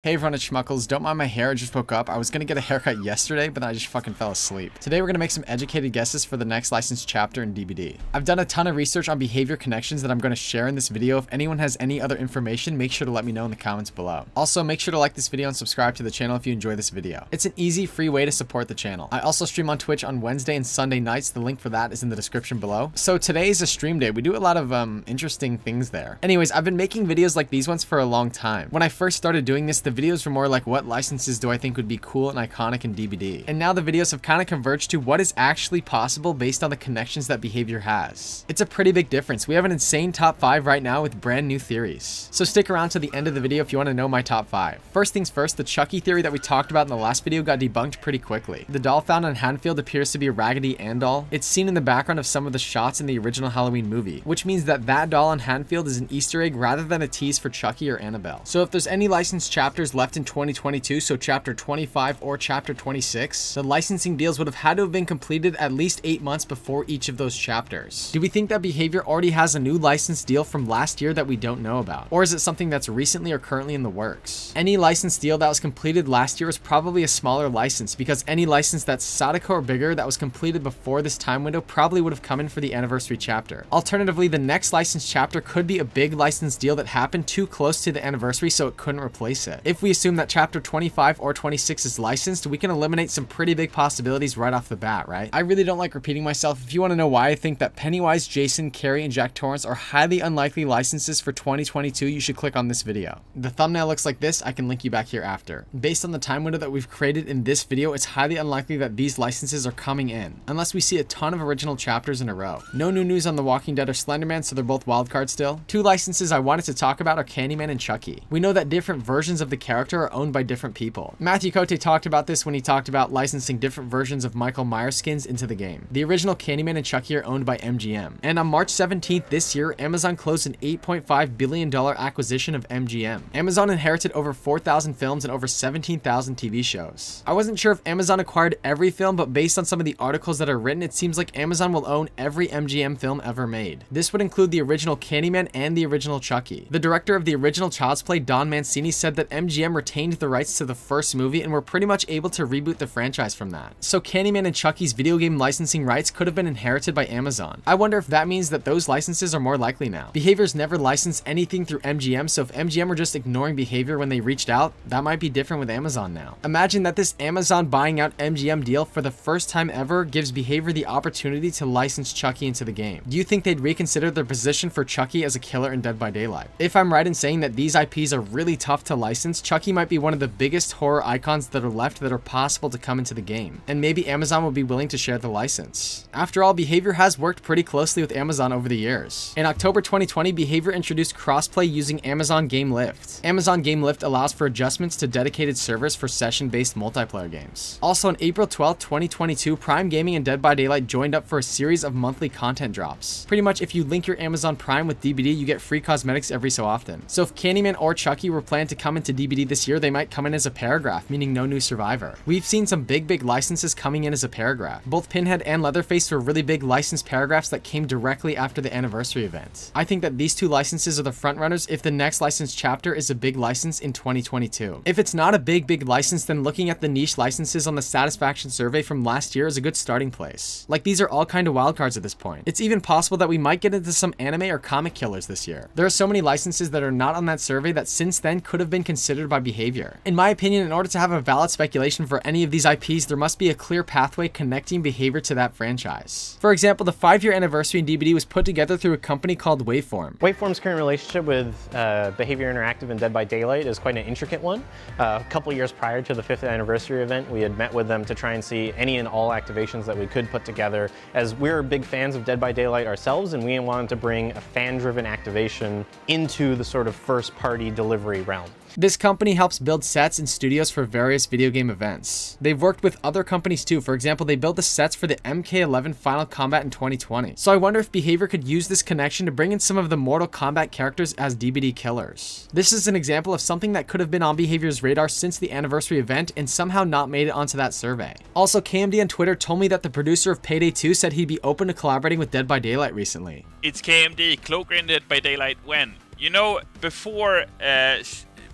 Hey everyone, it's Schmuckles. Don't mind my hair, I just woke up. I was gonna get a haircut yesterday, but then I just fucking fell asleep. Today we're gonna make some educated guesses for the next licensed chapter in DBD. I've done a ton of research on behavior connections that I'm gonna share in this video. If anyone has any other information, make sure to let me know in the comments below. Also, make sure to like this video and subscribe to the channel if you enjoy this video. It's an easy, free way to support the channel. I also stream on Twitch on Wednesday and Sunday nights. The link for that is in the description below. So today is a stream day. We do a lot of interesting things there. Anyways, I've been making videos like these ones for a long time. When I first started doing this, the videos were more like what licenses do I think would be cool and iconic in DBD. And now the videos have kind of converged to what is actually possible based on the connections that behavior has. It's a pretty big difference. We have an insane top 5 right now with brand new theories. So stick around to the end of the video if you want to know my top 5. First things first, the Chucky theory that we talked about in the last video got debunked pretty quickly. The doll found on Haddonfield appears to be a Raggedy Ann doll. It's seen in the background of some of the shots in the original Halloween movie, which means that that doll on Haddonfield is an Easter egg rather than a tease for Chucky or Annabelle. So if there's any licensed chapters left in 2022, so chapter 25 or chapter 26, the licensing deals would have had to have been completed at least 8 months before each of those chapters. Do we think that behavior already has a new license deal from last year that we don't know about? Or is it something that's recently or currently in the works? Any license deal that was completed last year was probably a smaller license, because any license that's Sadako or bigger that was completed before this time window probably would have come in for the anniversary chapter. Alternatively, the next licensed chapter could be a big license deal that happened too close to the anniversary so it couldn't replace it. If we assume that chapter 25 or 26 is licensed, we can eliminate some pretty big possibilities right off the bat, right? I really don't like repeating myself. If you want to know why I think that Pennywise, Jason, Carrie, and Jack Torrance are highly unlikely licenses for 2022, you should click on this video. The thumbnail looks like this. I can link you back here after. Based on the time window that we've created in this video, it's highly unlikely that these licenses are coming in, unless we see a ton of original chapters in a row. No new news on The Walking Dead or Slenderman, so they're both wildcards still. Two licenses I wanted to talk about are Candyman and Chucky. We know that different versions of the character are owned by different people. Matthew Cote talked about this when he talked about licensing different versions of Michael Myers skins into the game. The original Candyman and Chucky are owned by MGM. And on March 17th this year, Amazon closed an $8.5 billion acquisition of MGM. Amazon inherited over 4,000 films and over 17,000 TV shows. I wasn't sure if Amazon acquired every film, but based on some of the articles that are written, it seems like Amazon will own every MGM film ever made. This would include the original Candyman and the original Chucky. The director of the original Child's Play, Don Mancini, said that MGM retained the rights to the first movie and were pretty much able to reboot the franchise from that. So Candyman and Chucky's video game licensing rights could have been inherited by Amazon. I wonder if that means that those licenses are more likely now. Behavior's never licensed anything through MGM, so if MGM were just ignoring Behavior when they reached out, that might be different with Amazon now. Imagine that this Amazon buying out MGM deal for the first time ever gives Behavior the opportunity to license Chucky into the game. Do you think they'd reconsider their position for Chucky as a killer in Dead by Daylight? If I'm right in saying that these IPs are really tough to license, Chucky might be one of the biggest horror icons that are left that are possible to come into the game, and maybe Amazon will be willing to share the license. After all, Behavior has worked pretty closely with Amazon over the years. In October 2020, Behavior introduced crossplay using Amazon Game Lift. Amazon Game Lift allows for adjustments to dedicated servers for session-based multiplayer games. Also on April 12, 2022, Prime Gaming and Dead by Daylight joined up for a series of monthly content drops. Pretty much if you link your Amazon Prime with DBD, you get free cosmetics every so often. So if Candyman or Chucky were planned to come into DBD this year, they might come in as a paragraph, meaning no new survivor. We've seen some big licenses coming in as a paragraph. Both Pinhead and Leatherface were really big licensed paragraphs that came directly after the anniversary event. I think that these two licenses are the frontrunners if the next licensed chapter is a big license in 2022. If it's not a big license, then looking at the niche licenses on the satisfaction survey from last year is a good starting place. Like, these are all kind of wildcards at this point. It's even possible that we might get into some anime or comic killers this year. There are so many licenses that are not on that survey that since then could have been considered by Behavior. In my opinion, in order to have a valid speculation for any of these IPs, there must be a clear pathway connecting Behavior to that franchise. For example, the 5-year anniversary in DBD was put together through a company called Waveform. Waveform's current relationship with Behavior Interactive and Dead by Daylight is quite an intricate one. A couple years prior to the 5th anniversary event, we had met with them to try and see any and all activations that we could put together, as we're big fans of Dead by Daylight ourselves, and we wanted to bring a fan-driven activation into the sort of first-party delivery realm. This company helps build sets and studios for various video game events. They've worked with other companies too. For example, they built the sets for the MK11 Final Combat in 2020. So I wonder if Behavior could use this connection to bring in some of the Mortal Kombat characters as DBD killers. This is an example of something that could have been on Behavior's radar since the anniversary event and somehow not made it onto that survey. Also, KMD on Twitter told me that the producer of Payday 2 said he'd be open to collaborating with Dead by Daylight recently. It's KMD, Cloaker in Dead by Daylight when? You know, before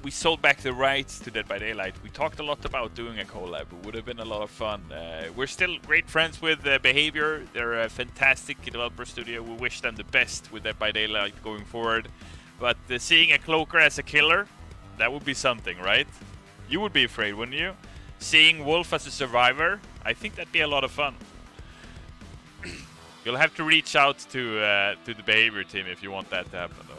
we sold back the rights to Dead by Daylight, we talked a lot about doing a collab. It would have been a lot of fun. We're still great friends with Behavior. They're a fantastic developer studio. We wish them the best with Dead by Daylight going forward. But seeing a cloaker as a killer, that would be something, right? You would be afraid, wouldn't you? Seeing Wolf as a survivor, I think that'd be a lot of fun. You'll have to reach out to the Behavior team if you want that to happen, though.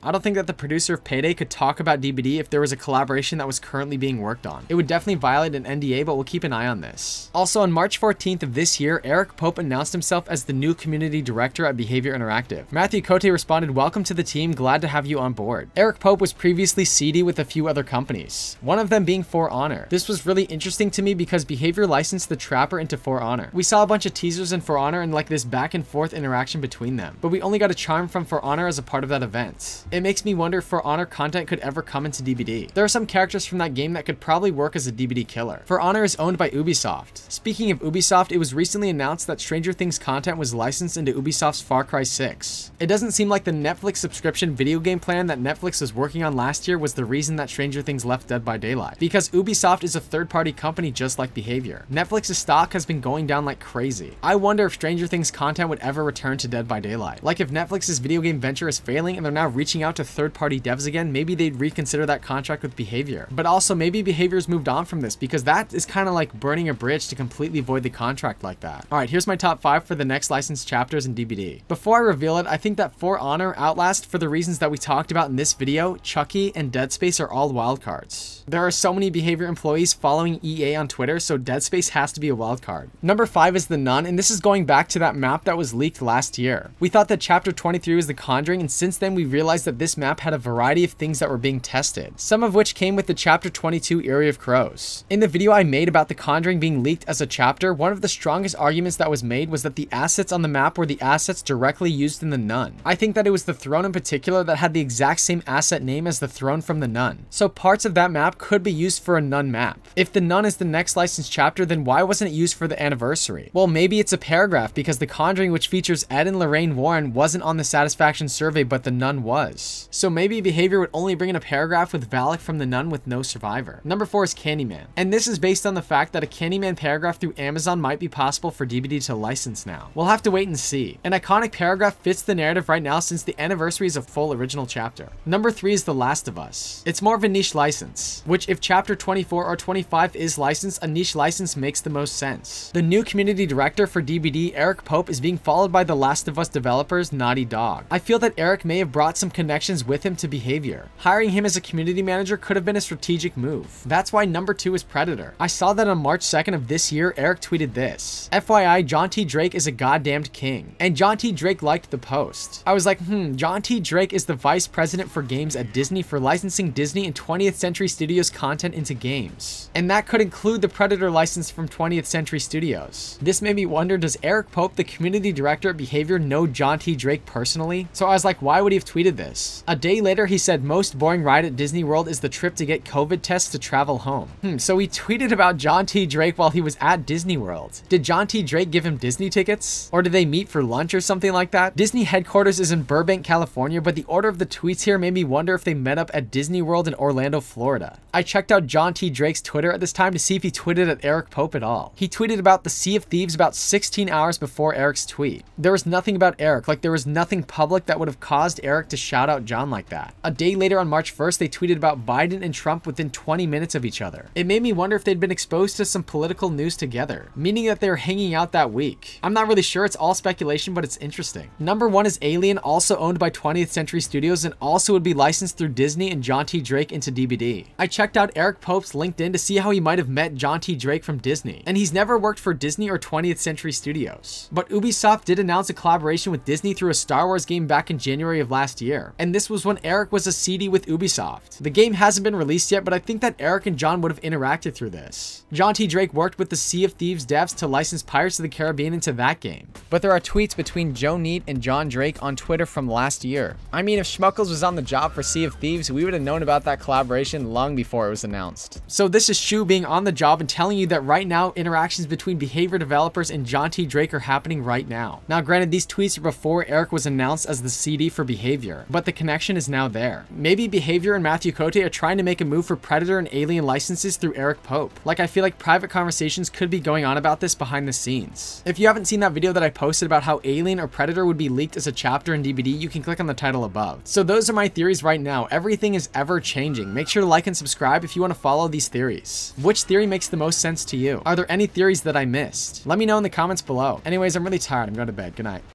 I don't think that the producer of Payday could talk about DBD if there was a collaboration that was currently being worked on. It would definitely violate an NDA, but we'll keep an eye on this. Also, on March 14th of this year, Eric Pope announced himself as the new community director at Behavior Interactive. Matthew Cote responded, "Welcome to the team, glad to have you on board." Eric Pope was previously CD with a few other companies, one of them being For Honor. This was really interesting to me because Behavior licensed the Trapper into For Honor. We saw a bunch of teasers in For Honor and like this back and forth interaction between them, but we only got a charm from For Honor as a part of that event. It makes me wonder if For Honor content could ever come into DBD. There are some characters from that game that could probably work as a DBD killer. For Honor is owned by Ubisoft. Speaking of Ubisoft, it was recently announced that Stranger Things content was licensed into Ubisoft's Far Cry 6. It doesn't seem like the Netflix subscription video game plan that Netflix was working on last year was the reason that Stranger Things left Dead by Daylight, because Ubisoft is a third-party company just like Behavior. Netflix's stock has been going down like crazy. I wonder if Stranger Things content would ever return to Dead by Daylight. Like if Netflix's video game venture is failing and they're now reaching out to third-party devs again, maybe they'd reconsider that contract with Behavior. But also maybe Behavior's moved on from this, because that is kind of like burning a bridge to completely void the contract like that. Alright, here's my top 5 for the next licensed chapters in DBD. Before I reveal it, I think that For Honor, Outlast, for the reasons that we talked about in this video, Chucky, and Dead Space are all wildcards. There are so many Behavior employees following EA on Twitter, so Dead Space has to be a wildcard. Number 5 is The Nun, and this is going back to that map that was leaked last year. We thought that Chapter 23 was The Conjuring, and since then we realized that this map had a variety of things that were being tested, some of which came with the Chapter 22 Area of Crows. In the video I made about The Conjuring being leaked as a chapter, one of the strongest arguments that was made was that the assets on the map were the assets directly used in The Nun. I think that it was the throne in particular that had the exact same asset name as the throne from The Nun, so parts of that map could be used for a Nun map. If The Nun is the next licensed chapter, then why wasn't it used for the anniversary? Well, maybe it's a paragraph because The Conjuring, which features Ed and Lorraine Warren, wasn't on the satisfaction survey, but The Nun was. So maybe Behavior would only bring in a paragraph with Valak from The Nun with no survivor. Number 4 is Candyman, and this is based on the fact that a Candyman paragraph through Amazon might be possible for DBD to license now. We'll have to wait and see. An iconic paragraph fits the narrative right now since the anniversary is a full original chapter. Number 3 is The Last of Us. It's more of a niche license, which if chapter 24 or 25 is licensed, a niche license makes the most sense. The new community director for DBD, Eric Pope, is being followed by The Last of Us developers Naughty Dog. I feel that Eric may have brought some connections with him to Behavior. Hiring him as a community manager could have been a strategic move. That's why number 2 is Predator. I saw that on March 2nd of this year, Eric tweeted this: FYI, John T. Drake is a goddamned king. And John T. Drake liked the post. I was like, John T. Drake is the vice president for games at Disney for licensing Disney and 20th Century Studios content into games. And that could include the Predator license from 20th Century Studios. This made me wonder, does Eric Pope, the community director at Behavior, know John T. Drake personally? So I was like, why would he have tweeted this? A day later, he said, most boring ride at Disney World is the trip to get COVID tests to travel home. So he tweeted about John T. Drake while he was at Disney World. Did John T. Drake give him Disney tickets? Or did they meet for lunch or something like that? Disney headquarters is in Burbank, California, but the order of the tweets here made me wonder if they met up at Disney World in Orlando, Florida. I checked out John T. Drake's Twitter at this time to see if he tweeted at Eric Pope at all. He tweeted about the Sea of Thieves about 16 hours before Eric's tweet. There was nothing about Eric, like there was nothing public that would have caused Eric to shout out John like that. A day later on March 1st, they tweeted about Biden and Trump within 20 minutes of each other. It made me wonder if they'd been exposed to some political news together, meaning that they were hanging out that week. I'm not really sure, it's all speculation, but it's interesting. Number 1 is Alien, also owned by 20th Century Studios and also would be licensed through Disney and John T. Drake into DBD. I checked out Eric Pope's LinkedIn to see how he might have met John T. Drake from Disney, and he's never worked for Disney or 20th Century Studios. But Ubisoft did announce a collaboration with Disney through a Star Wars game back in January of last year, and this was when Eric was a CD with Ubisoft. The game hasn't been released yet, but I think that Eric and John would have interacted through this. John T. Drake worked with the Sea of Thieves devs to license Pirates of the Caribbean into that game. But there are tweets between Joe Neate and John Drake on Twitter from last year. I mean, if Schmuckles was on the job for Sea of Thieves, we would have known about that collaboration long before it was announced. So this is Shu being on the job and telling you that right now, interactions between Behavior developers and John T. Drake are happening right now. Now, granted, these tweets are before Eric was announced as the CD for Behavior, but the connection is now there. Maybe Behavior and Matthew Cote are trying to make a move for Predator and Alien licenses through Eric Pope. Like, I feel like private conversations could be going on about this behind the scenes. If you haven't seen that video that I posted about how Alien or Predator would be leaked as a chapter in DBD, you can click on the title above. So those are my theories right now. Everything is ever changing. Make sure to like and subscribe if you want to follow these theories. Which theory makes the most sense to you? Are there any theories that I missed? Let me know in the comments below. Anyways, I'm really tired. I'm going to bed. Good night.